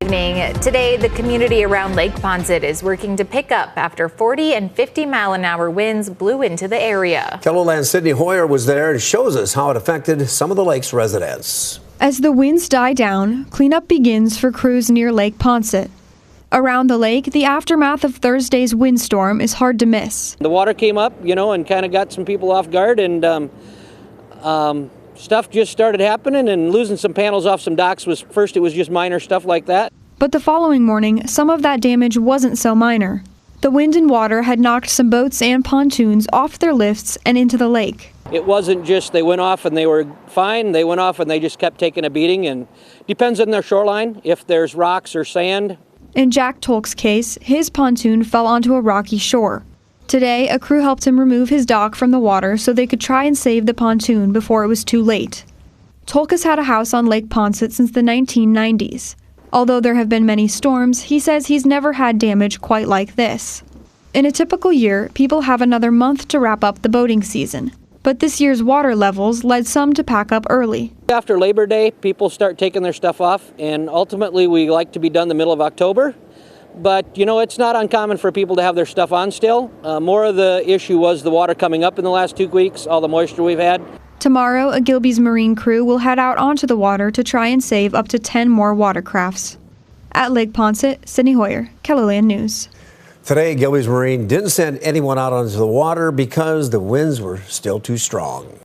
evening. Today, the community around Lake Poinsett is working to pick up after 40 and 50-mile-an-hour winds blew into the area. KELOLAND's Sydney Hoyer was there and shows us how it affected some of the lake's residents. As the winds die down, cleanup begins for crews near Lake Poinsett. Around the lake, the aftermath of Thursday's windstorm is hard to miss. The water came up, and kind of got some people off guard, and stuff just started happening, and losing some panels off some docks it was just minor stuff like that. But the following morning, some of that damage wasn't so minor. The wind and water had knocked some boats and pontoons off their lifts and into the lake. It wasn't just they went off and they were fine, they went off and they just kept taking a beating, and depends on their shoreline, if there's rocks or sand. In Jack Tolk's case, his pontoon fell onto a rocky shore. Today, a crew helped him remove his dock from the water so they could try and save the pontoon before it was too late. Tolk has had a house on Lake Poinsett since the 1990s. Although there have been many storms, he says he's never had damage quite like this. In a typical year, people have another month to wrap up the boating season. But this year's water levels led some to pack up early. After Labor Day, people start taking their stuff off, and ultimately we like to be done the middle of October. But, it's not uncommon for people to have their stuff on still. More of the issue was the water coming up in the last 2 weeks, all the moisture we've had. Tomorrow, a Gilby's Marine crew will head out onto the water to try and save up to 10 more watercrafts. At Lake Poinsett, Sydney Hoyer, KELOLAND News. Today, Gilby's Marine didn't send anyone out onto the water because the winds were still too strong.